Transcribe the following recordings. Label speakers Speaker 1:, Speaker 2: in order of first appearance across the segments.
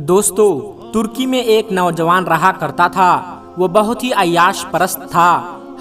Speaker 1: دوستو، ترکی میں ایک نوجوان رہا کرتا تھا۔ وہ بہت ہی عیاش پرست تھا۔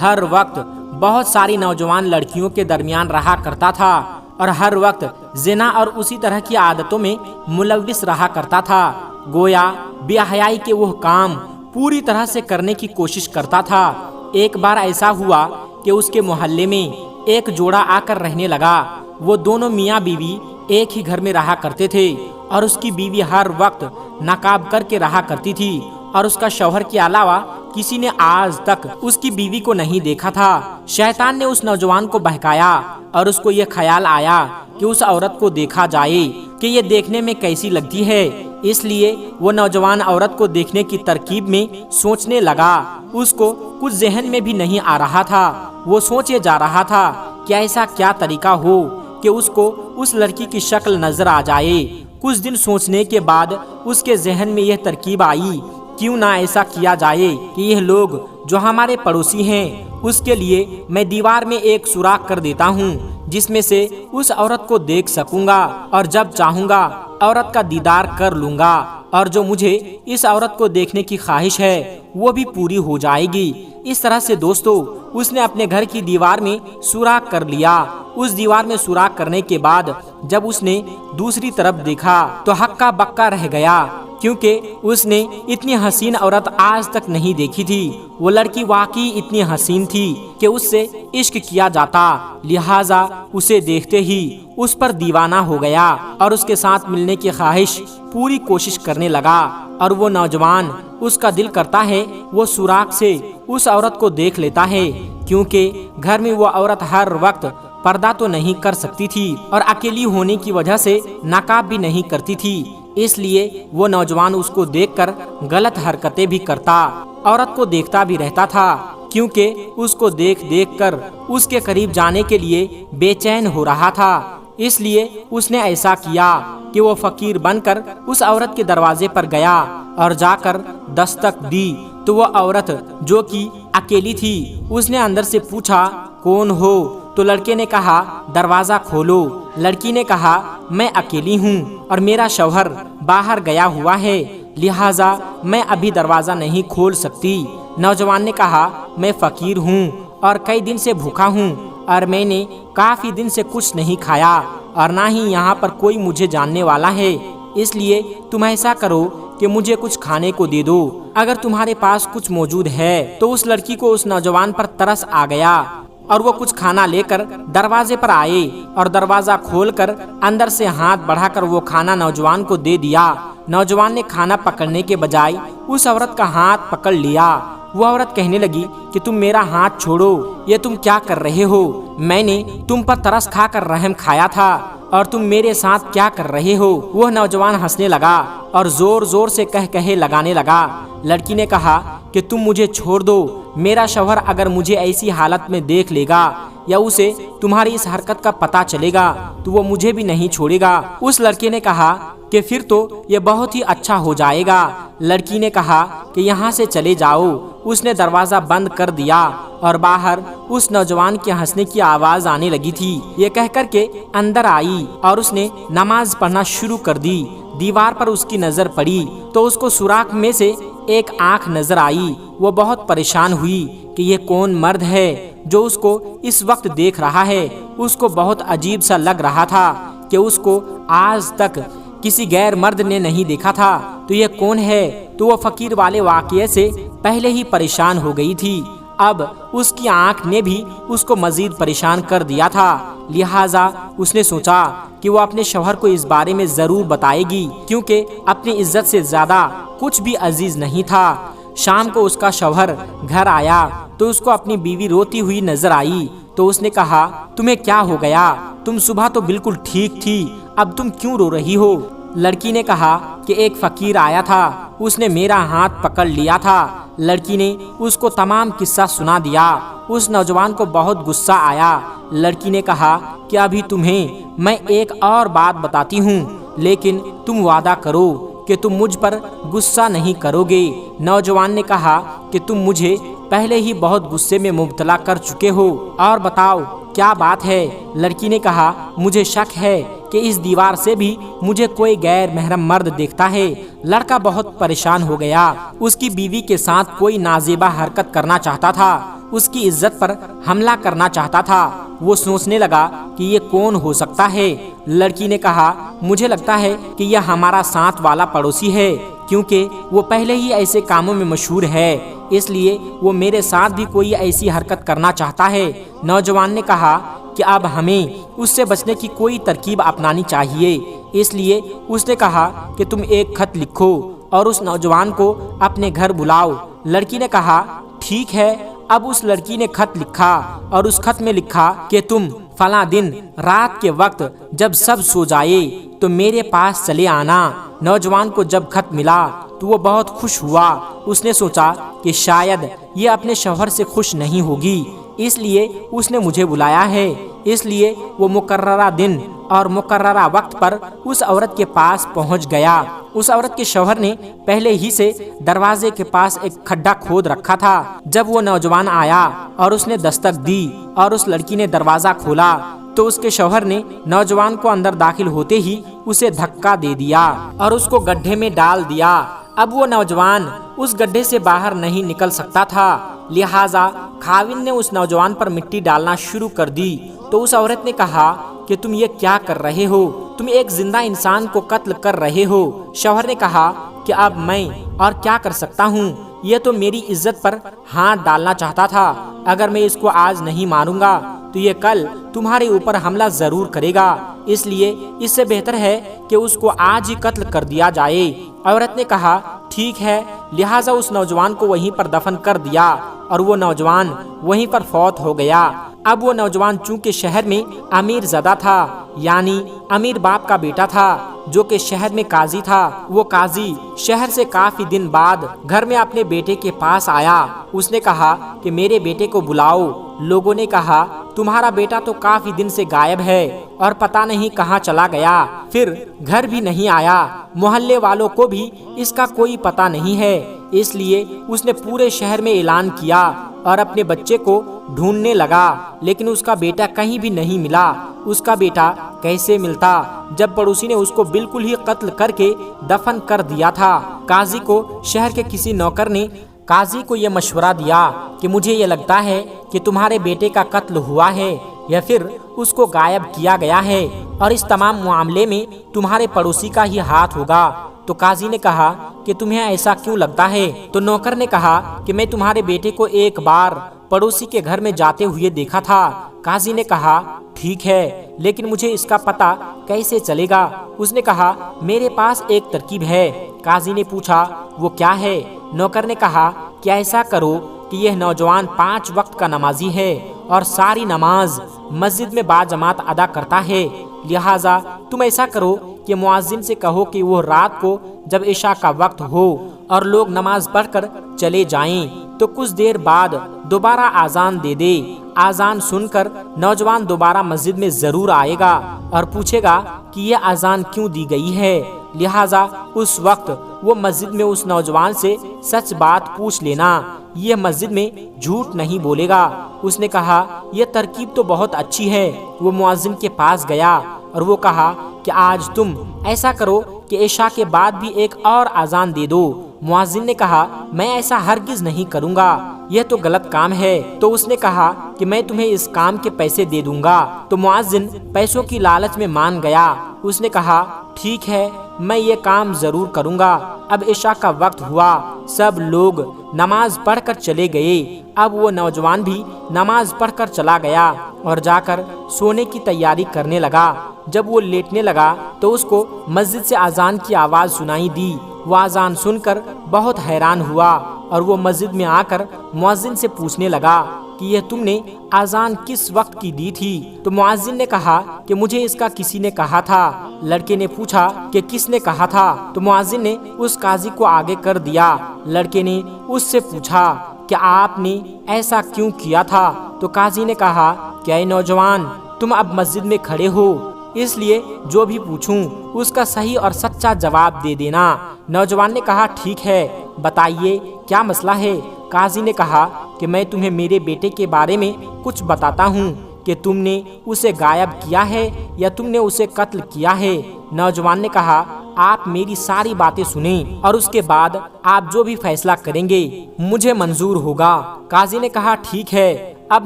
Speaker 1: ہر وقت بہت ساری نوجوان لڑکیوں کے درمیان رہا کرتا تھا اور ہر وقت زنا اور اسی طرح کی عادتوں میں ملوث رہا کرتا تھا۔ گویا بے حیائی کے وہ کام پوری طرح سے کرنے کی کوشش کرتا تھا۔ ایک بار ایسا ہوا کہ اس کے محلے میں ایک جوڑا آ کر رہنے لگا۔ وہ دونوں میاں بیوی ایک ہی گھر میں رہا کرتے تھے اور اس کی بیوی ہر وقت نقاب کر کے رہا کرتی تھی اور اس کا شوہر کے علاوہ کسی نے آج تک اس کی بیوی کو نہیں دیکھا تھا۔ شیطان نے اس نوجوان کو بہکایا اور اس کو یہ خیال آیا کہ اس عورت کو دیکھا جائے کہ یہ دیکھنے میں کیسی لگتی ہے۔ اس لیے وہ نوجوان عورت کو دیکھنے کی ترکیب میں سوچنے لگا۔ اس کو کچھ ذہن میں بھی نہیں آ رہا تھا۔ وہ سوچے جا رہا تھا کہ ایسا کیا طریقہ ہو کہ اس کو اس لڑکی کی شکل نظر آ جائے۔ کچھ دن سوچنے کے بعد اس کے ذہن میں یہ ترکیب آئی، کیوں نہ ایسا کیا جائے کہ یہ لوگ جو ہمارے پڑوسی ہیں اس کے لیے میں دیوار میں ایک سوراخ کر دیتا ہوں جس میں سے اس عورت کو دیکھ سکوں گا اور جب چاہوں گا عورت کا دیدار کر لوں گا اور جو مجھے اس عورت کو دیکھنے کی خواہش ہے وہ بھی پوری ہو جائے گی۔ اس طرح سے دوستو، اس نے اپنے گھر کی دیوار میں سوراخ کر لیا۔ اس دیوار میں سوراخ کرنے کے بعد جب اس نے دوسری طرف دیکھا تو ہکا بکا رہ گیا، کیونکہ اس نے اتنی حسین عورت آج تک نہیں دیکھی تھی۔ وہ لڑکی واقعی اتنی حسین تھی کہ اس سے عشق کیا جاتا، لہٰذا اسے دیکھتے ہی اس پر دیوانہ ہو گیا اور اس کے ساتھ ملنے کی خواہش پوری کوشش کرنے لگا۔ اور وہ نوجوان، اس کا دل کرتا ہے وہ سوراخ سے اس عورت کو دیکھ لیتا ہے، کیونکہ گھر میں وہ عورت ہر وقت پردہ تو نہیں کر سکتی تھی اور اکیلی ہونے کی وجہ سے نقاب بھی نہیں کرتی تھی۔ اس لیے وہ نوجوان اس کو دیکھ کر غلط حرکتیں بھی کرتا، عورت کو دیکھتا بھی رہتا تھا، کیونکہ اس کو دیکھ کر اس کے قریب جانے کے لیے بے چین ہو رہا تھا۔ اس لیے اس نے ایسا کیا کہ وہ فقیر بن کر اس عورت کے دروازے پر گیا اور جا کر دستک دی تو وہ عورت جو کہ اکیلی تھی، اس نے اندر سے پوچھا کون ہو؟ تو لڑکے نے کہا دروازہ کھولو۔ لڑکی نے کہا میں اکیلی ہوں اور میرا شوہر باہر گیا ہوا ہے، لہٰذا میں ابھی دروازہ نہیں کھول سکتی۔ نوجوان نے کہا میں فقیر ہوں اور کئی دن سے بھوکا ہوں اور میں نے کافی دن سے کچھ نہیں کھایا اور نہ ہی یہاں پر کوئی مجھے جاننے والا ہے، اس لیے تم ایسا کرو کہ مجھے کچھ کھانے کو دے دو اگر تمہارے پاس کچھ موجود ہے۔ تو اس لڑکی کو اس نوجوان پر ترس آ گیا اور وہ کچھ کھانا لے کر دروازے پر آئے اور دروازہ کھول کر اندر سے ہاتھ بڑھا کر وہ کھانا نوجوان کو دے دیا۔ نوجوان نے کھانا پکڑنے کے بجائے اس عورت کا ہاتھ پکڑ لیا۔ وہ عورت کہنے لگی کہ تم میرا ہاتھ چھوڑو، یہ تم کیا کر رہے ہو؟ میں نے تم پر ترس کھا کر رحم کھایا تھا اور تم میرے ساتھ کیا کر رہے ہو؟ وہ نوجوان ہنسنے لگا اور زور زور سے کہے لگانے لگا۔ لڑکی نے کہا کہ تم مجھے چھوڑ دو، میرا شوہر اگر مجھے ایسی حالت میں دیکھ لے گا یا اسے تمہاری اس حرکت کا پتہ چلے گا تو وہ مجھے بھی نہیں چھوڑے گا۔ اس لڑکے نے کہا کہ پھر تو یہ بہت ہی اچھا ہو جائے گا۔ لڑکی نے کہا کہ یہاں سے چلے جاؤ۔ اس نے دروازہ بند کر دیا اور باہر اس نوجوان کے ہنسنے کی آواز آنے لگی تھی۔ یہ کہہ کر کے اندر آئی اور اس نے نماز پڑھنا شروع کر دی۔ دیوار پر اس کی نظر پڑی تو اس کو سوراخ میں سے ایک آنکھ نظر آئی۔ وہ بہت پریشان ہوئی کہ یہ کون مرد ہے جو اس کو اس وقت دیکھ رہا ہے۔ اس کو بہت عجیب سا لگ رہا تھا کہ اس کو آج تک کسی غیر مرد نے نہیں دیکھا تھا، تو یہ کون ہے؟ تو وہ فقیر والے واقعے سے پہلے ہی پریشان ہو گئی تھی، اب اس کی آنکھ نے بھی اس کو مزید پریشان کر دیا تھا، لہٰذا اس نے سوچا کہ وہ اپنے شوہر کو اس بارے میں ضرور بتائے گی، کیونکہ اپنی عزت سے زیادہ کچھ بھی عزیز نہیں تھا۔ شام کو اس کا شوہر گھر آیا تو اس کو اپنی بیوی روتی ہوئی نظر آئی، تو اس نے کہا تمہیں کیا ہو گیا؟ تم صبح تو بالکل ٹھیک تھی، اب تم کیوں رو رہی ہو؟ لڑکی نے کہا کہ ایک فقیر آیا تھا، اس نے میرا ہاتھ پکڑ لیا تھا۔ لڑکی نے اس کو تمام قصہ سنا دیا۔ اس نوجوان کو بہت غصہ آیا۔ لڑکی نے کہا کہ ابھی تمہیں میں ایک اور بات بتاتی ہوں، لیکن تم وعدہ کرو کہ تم مجھ پر غصہ نہیں کرو گے۔ نوجوان نے کہا کہ تم مجھے پہلے ہی بہت غصے میں مبتلا کر چکے ہو، اور بتاؤ کیا بات ہے؟ لڑکی نے کہا مجھے شک ہے کہ اس دیوار سے بھی مجھے کوئی غیر محرم مرد دیکھتا ہے۔ لڑکا بہت پریشان ہو گیا۔ اس کی بیوی کے ساتھ کوئی نازیبا حرکت کرنا چاہتا تھا، اس کی عزت پر حملہ کرنا چاہتا تھا۔ وہ سوچنے لگا کہ یہ کون ہو سکتا ہے۔ لڑکی نے کہا، مجھے لگتا ہے کہ یہ ہمارا ساتھ والا پڑوسی ہے، کیونکہ وہ پہلے ہی ایسے کاموں میں مشہور ہے، اس لیے وہ میرے ساتھ بھی کوئی ایسی حرکت کرنا چاہتا ہے۔ نوجوان نے کہا کہ اب ہمیں اس سے بچنے کی کوئی ترکیب اپنانی چاہیے، اس لیے اس نے کہا کہ تم ایک خط لکھو اور اس نوجوان کو اپنے گھر بلاؤ۔ لڑکی نے کہا ٹھیک ہے۔ اب اس لڑکی نے خط لکھا اور اس خط میں لکھا کہ تم فلاں دن رات کے وقت جب سب سو جائے تو میرے پاس چلے آنا۔ نوجوان کو جب خط ملا تو وہ بہت خوش ہوا۔ اس نے سوچا کہ شاید یہ اپنے شوہر سے خوش نہیں ہوگی، اس لیے اس نے مجھے بلایا ہے۔ اس لیے وہ مقررہ دن اور مقررہ وقت پر اس عورت کے پاس پہنچ گیا۔ اس عورت کے شوہر نے پہلے ہی سے دروازے کے پاس ایک کھڈا کھود رکھا تھا۔ جب وہ نوجوان آیا اور اس نے دستک دی اور اس لڑکی نے دروازہ کھولا تو اس کے شوہر نے نوجوان کو اندر داخل ہوتے ہی اسے دھکا دے دیا اور اس کو گڈھے میں ڈال دیا۔ اب وہ نوجوان اس گڈھے سے باہر نہیں نکل سکتا تھا، لہٰذا خاوند نے اس نوجوان پر مٹی ڈالنا شروع کر دی۔ تو اس عورت نے کہا کہ تم یہ کیا کر رہے ہو؟ تم ایک زندہ انسان کو قتل کر رہے ہو۔ شوہر نے کہا کہ اب میں اور کیا کر سکتا ہوں؟ یہ تو میری عزت پر ہاتھ ڈالنا چاہتا تھا۔ اگر میں اس کو آج نہیں ماروں گا تو یہ کل تمہارے اوپر حملہ ضرور کرے گا، اس لیے اس سے بہتر ہے کہ اس کو آج ہی قتل کر دیا جائے۔ عورت نے کہا ٹھیک ہے، لہٰذا اس نوجوان کو وہیں پر دفن کر دیا اور وہ نوجوان وہیں پر فوت ہو گیا۔ اب وہ نوجوان چونکہ شہر میں امیر زدہ تھا، یعنی امیر باپ کا بیٹا تھا جو کہ شہر میں قاضی تھا، وہ قاضی شہر سے کافی دن بعد گھر میں اپنے بیٹے کے پاس آیا۔ اس نے کہا کہ میرے بیٹے کو بلاؤ۔ لوگوں نے کہا تمہارا بیٹا تو کافی دن سے غائب ہے اور پتہ نہیں کہاں چلا گیا، پھر گھر بھی نہیں آیا، محلے والوں کو بھی اس کا کوئی پتہ نہیں ہے۔ اس لیے اس نے پورے شہر میں اعلان کیا اور اپنے بچے کو ڈھونڈنے لگا، لیکن اس کا بیٹا کہیں بھی نہیں ملا۔ اس کا بیٹا کیسے ملتا جب پڑوسی نے اس کو بالکل ہی قتل کر کے دفن کر دیا تھا؟ قاضی کو شہر کے کسی نوکر نے قاضی کو یہ مشورہ دیا کہ مجھے یہ لگتا ہے کہ تمہارے بیٹے کا قتل ہوا ہے یا پھر اس کو غائب کیا گیا ہے اور اس تمام معاملے میں تمہارے پڑوسی کا ہی ہاتھ ہوگا۔ تو قاضی نے کہا کہ تمہیں ایسا کیوں لگتا ہے؟ تو نوکر نے کہا کہ میں تمہارے بیٹے کو ایک بار پڑوسی کے گھر میں جاتے ہوئے دیکھا تھا۔ قاضی نے کہا ٹھیک ہے، لیکن مجھے اس کا پتہ کیسے چلے گا؟ اس نے کہا میرے پاس ایک ترکیب ہے۔ قاضی نے پوچھا وہ کیا ہے؟ نوکر نے کہا کہ ایسا کرو کہ یہ نوجوان 5 وقت کا نمازی ہے اور ساری نماز مسجد میں باجماعت ادا کرتا ہے، لہٰذا تم ایسا کرو کہ مؤذن سے کہو کہ وہ رات کو جب عشاء کا وقت ہو اور لوگ نماز پڑھ کر چلے جائیں تو کچھ دیر بعد دوبارہ اذان دے دے۔ اذان سن کر نوجوان دوبارہ مسجد میں ضرور آئے گا اور پوچھے گا کہ یہ اذان کیوں دی گئی ہے، لہٰذا اس وقت وہ مسجد میں اس نوجوان سے سچ بات پوچھ لینا، یہ مسجد میں جھوٹ نہیں بولے گا۔ اس نے کہا یہ ترکیب تو بہت اچھی ہے۔ وہ مؤذن کے پاس گیا اور وہ کہا کہ آج تم ایسا کرو کہ عشاء کے بعد بھی ایک اور اذان دے دو۔ مؤذن نے کہا میں ایسا ہرگز نہیں کروں گا، یہ تو غلط کام ہے۔ تو اس نے کہا کہ میں تمہیں اس کام کے پیسے دے دوں گا۔ تو مؤذن پیسوں کی لالچ میں مان گیا۔ اس نے کہا ٹھیک ہے، میں یہ کام ضرور کروں گا۔ اب عشاء کا وقت ہوا، سب لوگ نماز پڑھ کر چلے گئے۔ اب وہ نوجوان بھی نماز پڑھ کر چلا گیا اور جا کر سونے کی تیاری کرنے لگا۔ جب وہ لیٹنے لگا تو اس کو مسجد سے اذان کی آواز سنائی دی۔ وہ اذان سن کر بہت حیران ہوا اور وہ مسجد میں آ کر مؤذن سے پوچھنے لگا کہ یہ تم نے اذان کس وقت کی دی تھی؟ تو مؤذن نے کہا کہ مجھے اس کا کسی نے کہا تھا۔ لڑکے نے پوچھا کہ کس نے کہا تھا؟ تو مؤذن نے اس قاضی کو آگے کر دیا۔ لڑکے نے اس سے پوچھا کہ آپ نے ایسا کیوں کیا تھا؟ تو قاضی نے کہا کہ اے نوجوان، تم اب مسجد میں کھڑے ہو، اس لیے جو بھی پوچھوں اس کا صحیح اور سچا جواب دے دینا۔ نوجوان نے کہا ٹھیک ہے، بتائیے کیا مسئلہ ہے؟ قاضی نے کہا کہ میں تمہیں میرے بیٹے کے بارے میں کچھ بتاتا ہوں۔ کہ تم نے اسے غائب کیا ہے یا تم نے اسے قتل کیا ہے؟ نوجوان نے کہا آپ میری ساری باتیں سنیں اور اس کے بعد آپ جو بھی فیصلہ کریں گے مجھے منظور ہوگا۔ قاضی نے کہا ٹھیک ہے۔ اب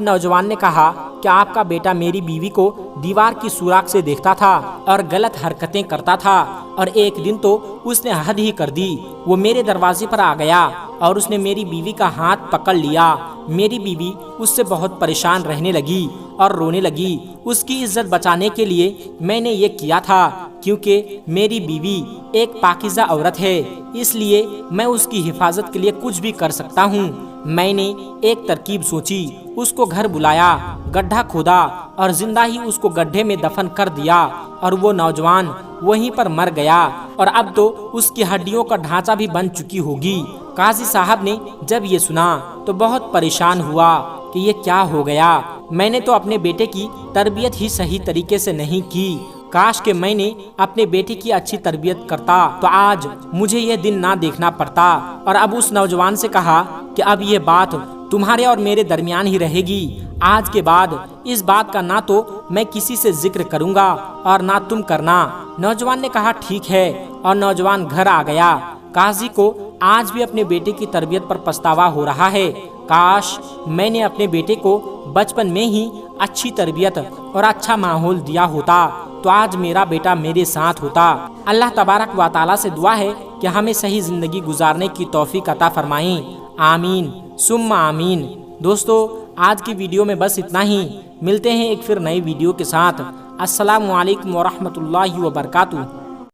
Speaker 1: نوجوان نے کہا کہ آپ کا بیٹا میری بیوی کو دیوار کی سوراخ سے دیکھتا تھا اور غلط حرکتیں کرتا تھا، اور ایک دن تو اس نے حد ہی کر دی۔ وہ میرے دروازے پر آ گیا اور اس نے میری بیوی کا ہاتھ پکڑ لیا۔ میری بیوی اس سے بہت پریشان رہنے لگی اور رونے لگی۔ اس کی عزت بچانے کے لیے میں نے یہ کیا تھا، کیونکہ میری بیوی ایک پاکیزہ عورت ہے، اس لیے میں اس کی حفاظت کے لیے کچھ بھی کر سکتا ہوں۔ میں نے ایک ترکیب سوچی، اس کو گھر بلایا، گڈھا کھودا اور زندہ ہی اس کو گڈھے میں دفن کر دیا، اور وہ نوجوان وہیں پر مر گیا، اور اب تو اس کی ہڈیوں کا ڈھانچہ بھی بن چکی ہوگی۔ قاضی صاحب نے جب یہ سنا تو بہت پریشان ہوا کہ یہ کیا ہو گیا۔ میں نے تو اپنے بیٹے کی تربیت ہی صحیح طریقے سے نہیں کی۔ کاش کہ میں نے اپنے بیٹے کی اچھی تربیت کرتا تو آج مجھے یہ دن نہ دیکھنا پڑتا۔ اور اب اس نوجوان سے کہا کہ اب یہ بات تمہارے اور میرے درمیان ہی رہے گی۔ آج کے بعد اس بات کا نہ تو میں کسی سے ذکر کروں گا اور نہ تم کرنا۔ نوجوان نے کہا ٹھیک ہے، اور نوجوان گھر آ گیا۔ قاضی کو آج بھی اپنے بیٹے کی تربیت پر پچھتاوا ہو رہا ہے۔ کاش میں نے اپنے بیٹے کو بچپن میں ہی اچھی تربیت اور اچھا ماحول دیا ہوتا تو آج میرا بیٹا میرے ساتھ ہوتا۔ اللہ تبارک و تعالیٰ سے دعا ہے کہ ہمیں صحیح زندگی گزارنے کی توفیق عطا فرمائیں۔ آمین ثم آمین۔ دوستو آج کی ویڈیو میں بس اتنا ہی، ملتے ہیں ایک پھر نئی ویڈیو کے ساتھ۔ السلام علیکم ورحمۃ اللہ وبرکاتہ۔